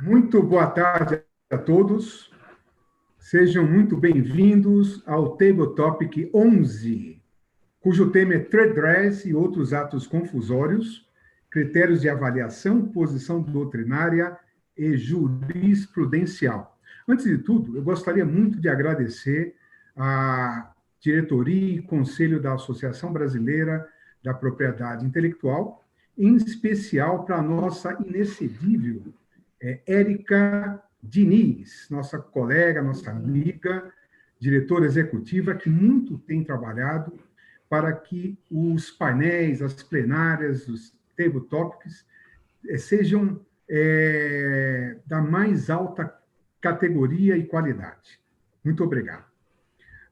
Muito boa tarde a todos. Sejam muito bem-vindos ao Table Topic 11, cujo tema é Trade Dress e outros atos confusórios, critérios de avaliação, posição doutrinária e jurisprudencial. Antes de tudo, eu gostaria muito de agradecer à diretoria e conselho da Associação Brasileira da Propriedade Intelectual, em especial para a nossa inexcedível Érica Diniz, nossa colega, nossa amiga, diretora executiva, que muito tem trabalhado para que os painéis, as plenárias, os table topics sejam da mais alta categoria e qualidade. Muito obrigado.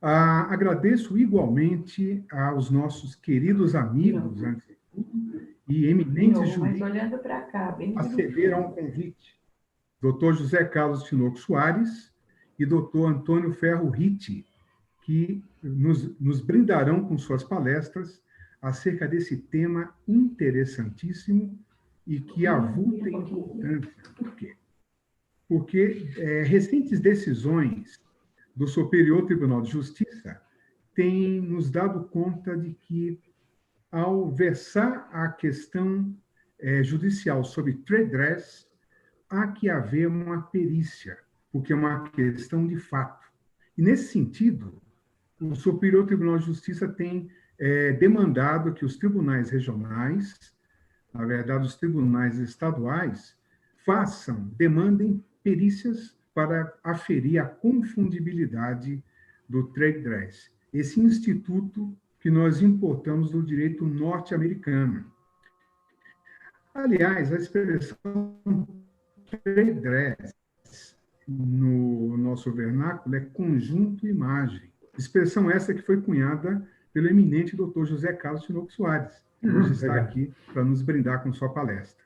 Agradeço igualmente aos nossos queridos amigos, antes de tudo, e eminentes juristas que acederam ao convite. Dr. José Carlos Tinoco Soares e Dr. Antônio Ferro Ritti, que nos brindarão com suas palestras acerca desse tema interessantíssimo e que avulta importância. Por quê? Porque recentes decisões do Superior Tribunal de Justiça têm nos dado conta de que, ao versar a questão judicial sobre trade dress, há que haver uma perícia, porque é uma questão de fato. E, nesse sentido, o Superior Tribunal de Justiça tem demandado que os tribunais regionais, na verdade, os tribunais estaduais, demandem perícias para aferir a confundibilidade do trade dress, esse instituto que nós importamos do direito norte-americano. Aliás, a expressão trade dress, no nosso vernáculo, é conjunto imagem. Expressão essa que foi cunhada pelo eminente Dr. José Carlos Tinoco Soares, que hoje está aqui para nos brindar com sua palestra.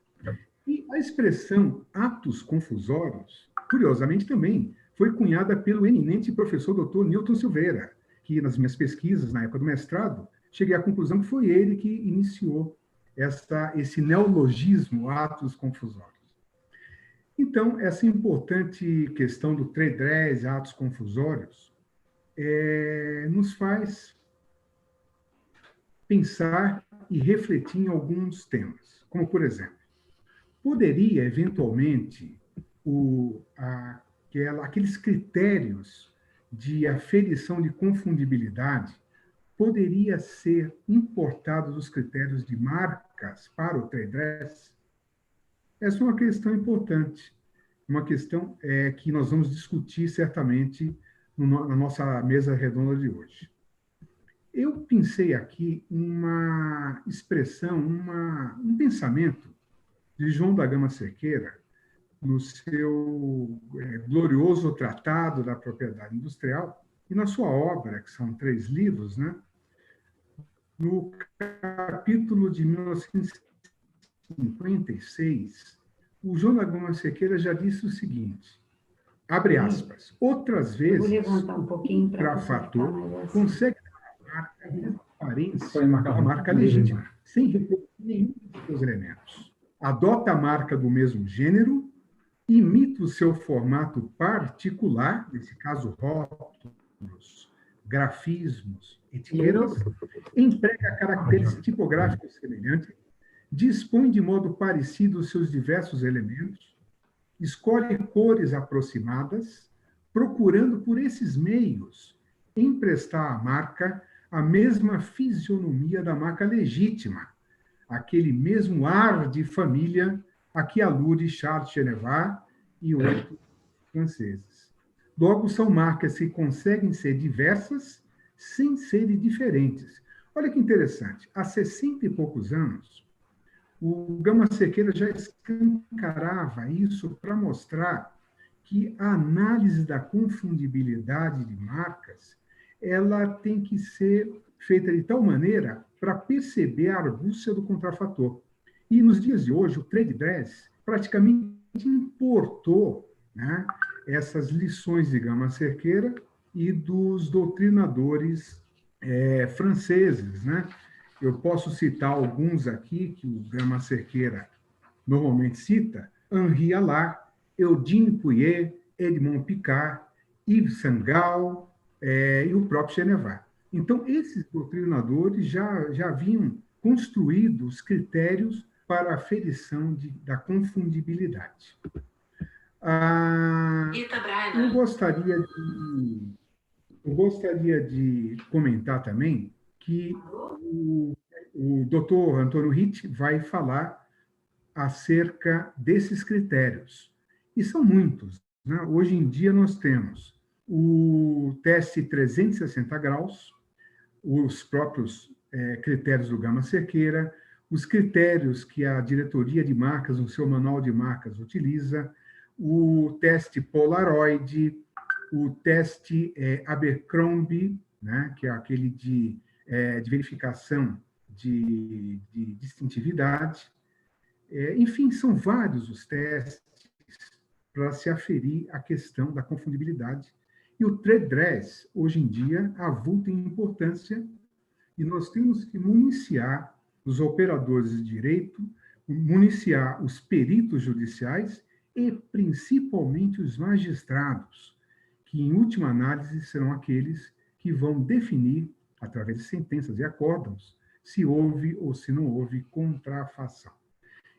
E a expressão atos confusórios, curiosamente também, foi cunhada pelo eminente professor Dr. Newton Silveira, que nas minhas pesquisas, na época do mestrado, cheguei à conclusão que foi ele que iniciou esse neologismo, atos confusórios. Então, essa importante questão do trade dress, atos confusórios, nos faz pensar e refletir em alguns temas, como, por exemplo, poderia, eventualmente, aqueles critérios de aferição de confundibilidade poderia ser importados os critérios de marcas para o trade dress? Essa é uma questão importante, uma questão que nós vamos discutir certamente na nossa mesa redonda de hoje. Eu pensei aqui uma expressão, um pensamento de João da Gama Cerqueira, no seu glorioso Tratado da Propriedade Industrial, e na sua obra, que são 3 livros, né? No capítulo de 1956, o João da Gama Cerqueira já disse o seguinte, abre aspas, outras vezes, o trafator consegue dar a aparência da marca legítima, sem reproduzir nenhum dos seus elementos. Adota a marca do mesmo gênero, imita o seu formato particular, nesse caso, rótulos, grafismos, etiquetas, emprega caracteres tipográficos semelhantes, dispõe de modo parecido os seus diversos elementos, escolhe cores aproximadas, procurando por esses meios emprestar à marca a mesma fisionomia da marca legítima, aquele mesmo ar de família a que alude Charles Genevard e outros franceses. Logo, são marcas que conseguem ser diversas sem serem diferentes. Olha que interessante, há 60 e poucos anos, o Gama Cerqueira já escancarava isso para mostrar que a análise da confundibilidade de marcas ela tem que ser feita de tal maneira para perceber a argúcia do contrafator. E nos dias de hoje, o trade dress praticamente importou, né, essas lições de Gama Cerqueira e dos doutrinadores franceses, né? Eu posso citar alguns aqui que o Gama Cerqueira normalmente cita: Henri Allard, Eugène Pouillet, Edmond Picard, Yves Sangal e o próprio Genevard. Então, esses doutrinadores já haviam construído os critérios para a aferição da confundibilidade. Eu gostaria de comentar também que o Dr. Antônio Hitt vai falar acerca desses critérios. E são muitos, né? Hoje em dia nós temos o teste 360 graus, os próprios critérios do Gama Cerqueira, os critérios que a diretoria de marcas, no seu manual de marcas, utiliza, o teste Polaroid, o teste Abercrombie, né, que é aquele de verificação de distintividade. Enfim, são vários os testes para se aferir a questão da confundibilidade. E o trade dress, hoje em dia, avulta em importância e nós temos que municiar os operadores de direito, municiar os peritos judiciais e, principalmente, os magistrados, que, em última análise, serão aqueles que vão definir, através de sentenças e acórdãos, se houve ou se não houve contrafação.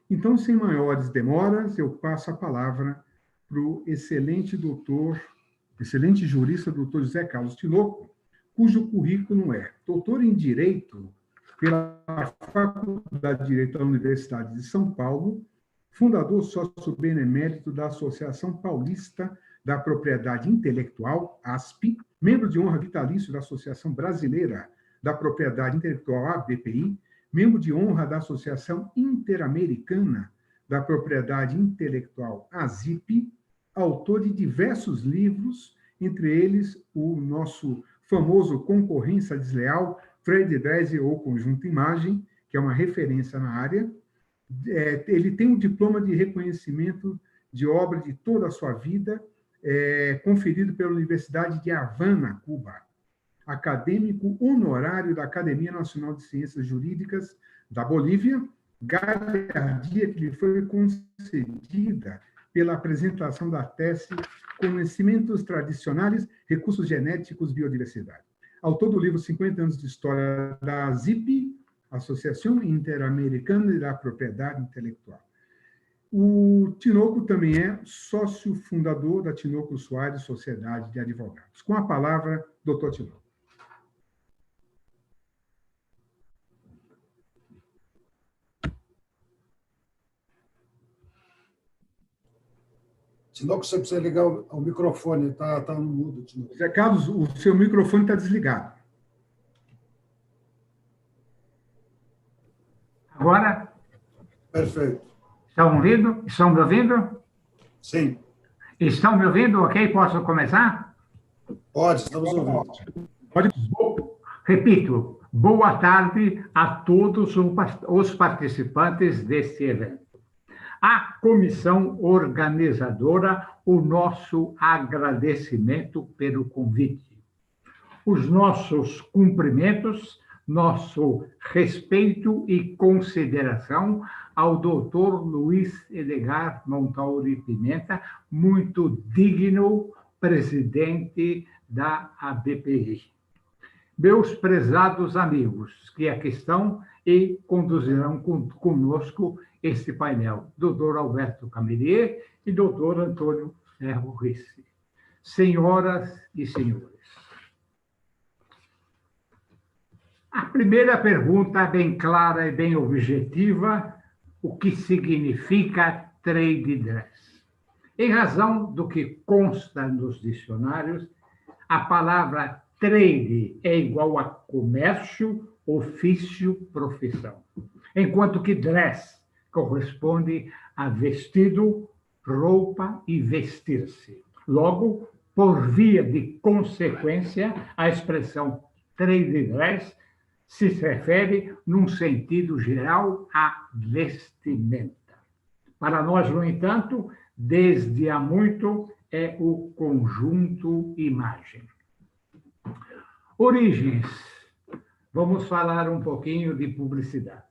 Então, sem maiores demoras, eu passo a palavra para o excelente jurista, doutor José Carlos Tinoco, cujo currículo é doutor em Direito pela Faculdade de Direito da Universidade de São Paulo, fundador sócio benemérito da Associação Paulista da Propriedade Intelectual, ASP, membro de honra vitalício da Associação Brasileira da Propriedade Intelectual, ABPI, membro de honra da Associação Interamericana da Propriedade Intelectual, ASIP, autor de diversos livros, entre eles o nosso famoso Concorrência Desleal, Trade Dress ou Conjunto Imagem, que é uma referência na área. Ele tem um diploma de reconhecimento de obra de toda a sua vida, conferido pela Universidade de Havana, Cuba. Acadêmico honorário da Academia Nacional de Ciências Jurídicas da Bolívia, galhardia que lhe foi concedida pela apresentação da tese Conhecimentos Tradicionais, Recursos Genéticos, Biodiversidade. Autor do livro 50 anos de história da ASIP, Associação Interamericana da Propriedade Intelectual. O Tinoco também é sócio fundador da Tinoco Soares Sociedade de Advogados. Com a palavra, doutor Tinoco. Tinoco, você precisa ligar o microfone, está no mudo, Tinoco. Zé Carlos, o seu microfone está desligado. Agora? Perfeito. Estão ouvindo? Estão me ouvindo? Sim. Estão me ouvindo? Ok? Posso começar? Pode, estamos ouvindo. Pode. Repito, boa tarde a todos os participantes deste evento. À comissão organizadora, o nosso agradecimento pelo convite. Os nossos cumprimentos, nosso respeito e consideração ao doutor Luiz Edgar Montauri Pimenta, muito digno presidente da ABPI. Meus prezados amigos que aqui estão e conduzirão conosco este painel, doutor Alberto Camelier e doutor Antônio Ferro Risse. Senhoras e senhores, a primeira pergunta, bem clara e bem objetiva, o que significa trade dress? Em razão do que consta nos dicionários, a palavra trade é igual a comércio, ofício, profissão, enquanto que dress corresponde a vestido, roupa e vestir-se. Logo, por via de consequência, a expressão trade dress se refere, num sentido geral, à vestimenta. Para nós, no entanto, desde há muito, é o conjunto imagem. Origens. Vamos falar um pouquinho de publicidade.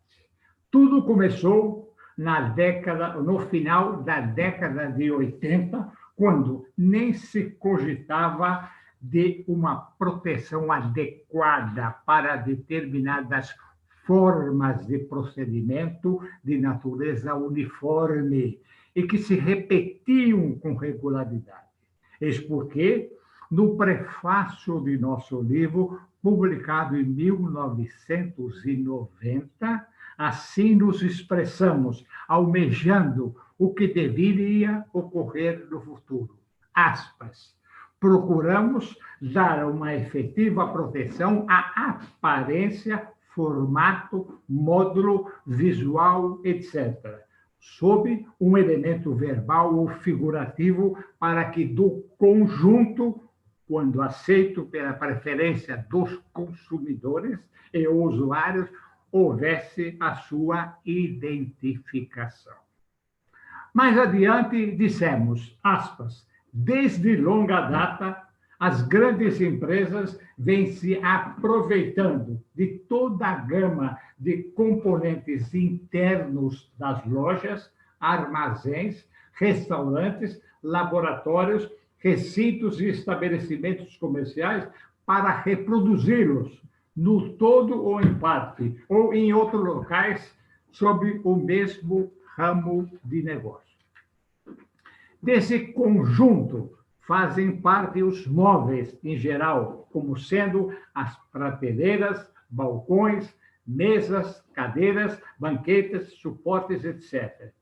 Tudo começou no final da década de 80, quando nem se cogitava de uma proteção adequada para determinadas formas de procedimento de natureza uniforme e que se repetiam com regularidade. Eis porque, no prefácio de nosso livro, publicado em 1990, assim nos expressamos, almejando o que deveria ocorrer no futuro. Aspas. Procuramos dar uma efetiva proteção à aparência, formato, módulo, visual, etc., sob um elemento verbal ou figurativo para que do conjunto, quando aceito pela preferência dos consumidores e usuários, houvesse a sua identificação. Mais adiante, dissemos, aspas, desde longa data, as grandes empresas vêm se aproveitando de toda a gama de componentes internos das lojas, armazéns, restaurantes, laboratórios, recintos e estabelecimentos comerciais para reproduzi-los no todo ou em parte, ou em outros locais, sob o mesmo ramo de negócio. Desse conjunto fazem parte os móveis, em geral, como sendo as prateleiras, balcões, mesas, cadeiras, banquetas, suportes, etc.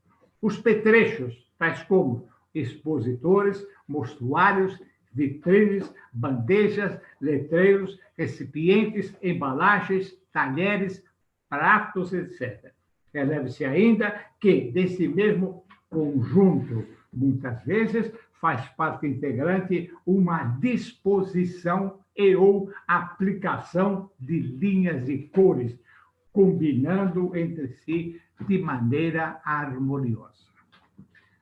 Os petrechos, tais como expositores, mostruários, vitrines, bandejas, letreiros, recipientes, embalagens, talheres, pratos, etc. Releve-se ainda que, desse mesmo conjunto, muitas vezes, faz parte integrante uma disposição e ou aplicação de linhas e cores, combinando entre si de maneira harmoniosa.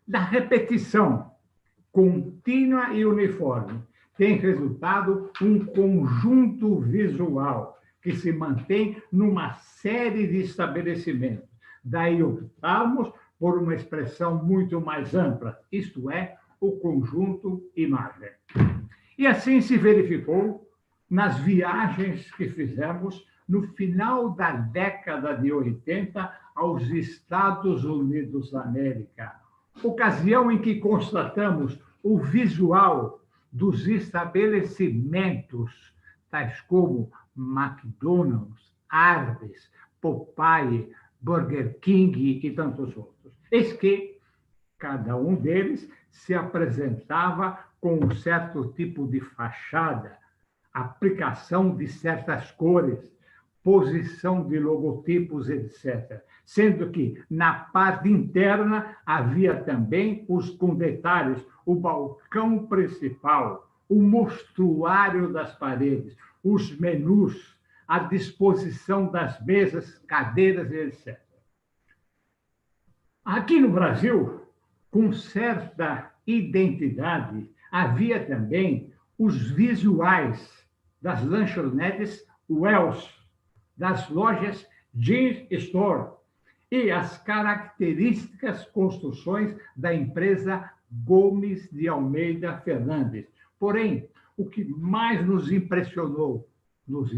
Da repetição contínua e uniforme tem resultado um conjunto visual que se mantém numa série de estabelecimentos. Daí optamos por uma expressão muito mais ampla, isto é, o conjunto imagem. E assim se verificou nas viagens que fizemos no final da década de 80 aos Estados Unidos da América, ocasião em que constatamos o visual dos estabelecimentos, tais como McDonald's, Arby's, Popeye, Burger King e tantos outros. Eis que cada um deles se apresentava com um certo tipo de fachada, aplicação de certas cores, posição de logotipos, etc. Sendo que, na parte interna, havia também os com detalhes, o balcão principal, o mostruário das paredes, os menus, a disposição das mesas, cadeiras, etc. Aqui no Brasil, com certa identidade, havia também os visuais das lanchonetes Wells, das lojas Jeans Store e as características construções da empresa Gomes de Almeida Fernandes. Porém, o que mais nos impressionou nos